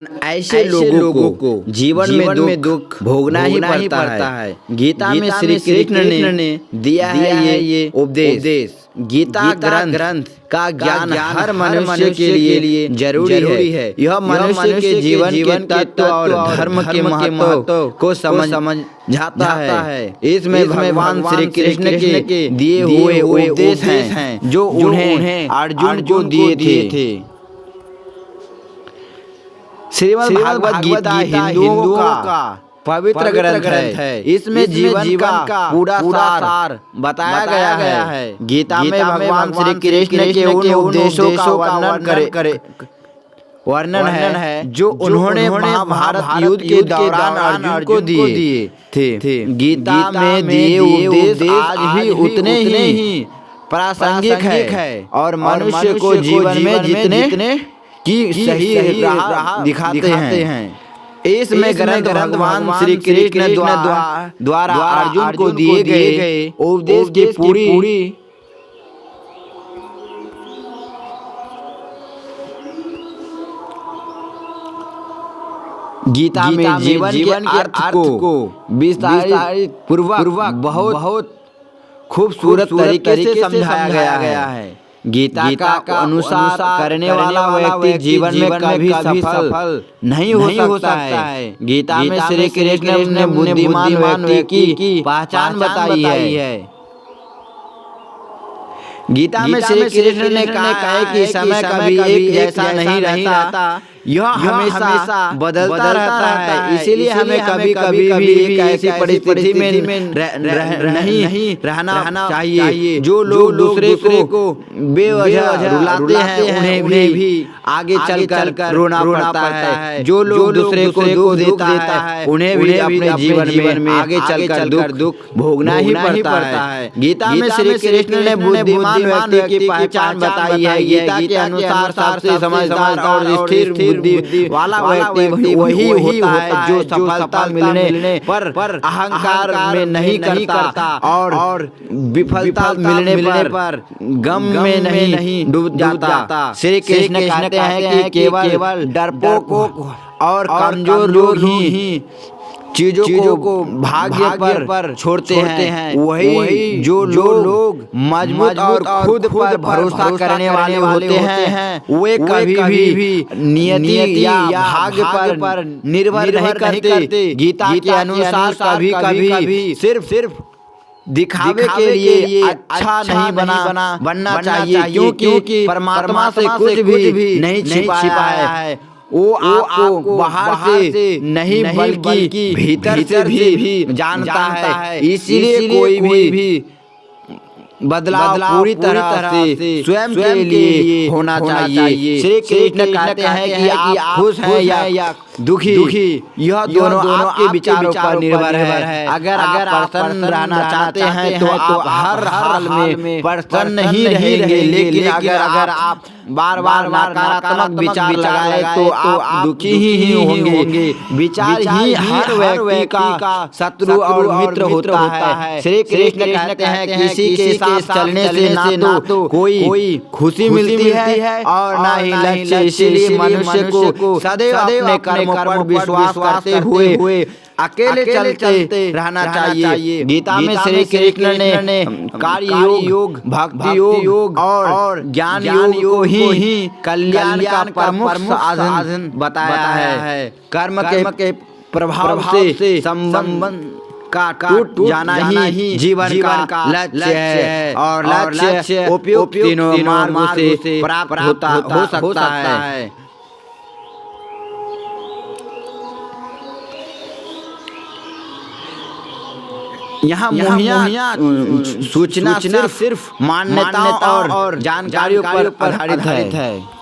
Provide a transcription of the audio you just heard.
ऐसे लोगों को जीवन में दुख भोगना ही पड़ता है। गीता में श्री कृष्ण ने दिया है ये उपदेश। गीता ग्रंथ का ज्ञान हर मनुष्य के लिए जरूरी है। यह मनुष्य के जीवन के तत्व और धर्म के महत्व को समझाता है। इसमें भगवान श्री कृष्ण के दिए हुए उपदेश हैं जो उन्हें अर्जुन को दिए थे। श्रीमद् भागवत गीता हिंदुओं का पवित्र ग्रंथ है। इसमें जीवन का पूरा सार बताया गया है। गीता में भगवान श्री कृष्ण के उन उपदेशों का वर्णन है जो उन्होंने महाभारत युद्ध के दौरान अर्जुन को दिए थे। गीता में दिए उपदेश आज भी उतने ही प्रासंगिक है और मनुष्य को जीवन में जितने की सही राह दिखाते हैं। इसमें ग्रंथ भगवान श्री कृष्ण द्वारा अर्जुन को दिए गए उपदेश की पूरी गीता में जीवन के अर्थ को विस्तारित पूर्वक बहुत खूबसूरत तरीके से समझाया गया है। गीता का अनुसार करने वाला व्यक्ति जीवन में कभी सफल नहीं हो सकता है। गीता में श्री कृष्ण ने बुद्धिमान व्यक्ति की पहचान बताई है। गीता में श्री कृष्ण ने कहा है कि समय कभी एक जैसा नहीं रहता, यह हमेशा बदलता रहता है। इसीलिए हमें कभी भी एक ऐसी परिस्थिति में नहीं रहना चाहिए। जो लोग दूसरे को बेवजह रुलाते हैं उन्हें भी आगे चलकर रोना पड़ता है। जो लोग दूसरे को दुख देता है उन्हें भी अपने जीवन में आगे चलकर दुख भोगना ही पड़ता है। गीता में श्री कृष्ण ने बुद्धिमान व्यक्ति की पहचान बताई है। गीता के अनुसार सबसे समझदार और स्थिर बुद्धि वाला व्यक्ति वही होता है जो सफलता मिलने पर अहंकार में नहीं करता और विफलता मिलने पर गम में नहीं डूब जाता। श्री कृष्ण कहते हैं कि केवल डरपोक और कमजोर लोग ही चीजों को भाग्य पर छोड़ते हैं। वही जो लोग मजबूत और खुद पर भरोसा करने वाले होते हैं वे कभी भी नियति या भाग्य पर निर्भर नहीं करते। गीता के अनुसार कभी सिर्फ दिखावे के लिए अच्छा नहीं बनना चाहिए, क्योंकि परमात्मा से कुछ भी नहीं छिपाया है। वो आपको बाहर से नहीं बल्कि भीतर से भी जानता है। इसीलिए कोई भी बदलाव पूरी तरह से स्वयं के लिए होना चाहिए। श्री कृष्ण कहते हैं कि आप खुश हैं या दुखी, यह दोनों आपके विचारों पर निर्भर है। अगर आप प्रसन्न रहना चाहते हैं तो आप हर हाल में प्रसन्न ही रहेंगे, लेकिन अगर आप बार नकारात्मक विचार लगाए तो आप दुखी ही होंगे। विचार ही हर व्यक्ति का शत्रु और मित्र होता है। श्री कृष्ण कहते हैं कि किसी के साथ चलने से ना तो कोई खुशी मिलती है और ना ही लक्ष्य। इसीलिए मनुष्य को सदैव अपने कर्मों पर विश्वास करते हुए अकेले चलते रहना चाहिए। गीता में श्री कृष्ण ने कार्य योग, भक्ति योग और ज्ञान योग को ही कल्याण का प्रमुख साधन बताया है। कर्म के प्रभाव से संबंध का टूट जाना ही जीवन का लक्ष्य है और लक्ष्य उपयुक्त तीनों मार्गों से प्राप्त हो सकता है। यहाँ मुहैया सूचना सिर्फ मान्यताओं और जानकारियों पर आधारित है।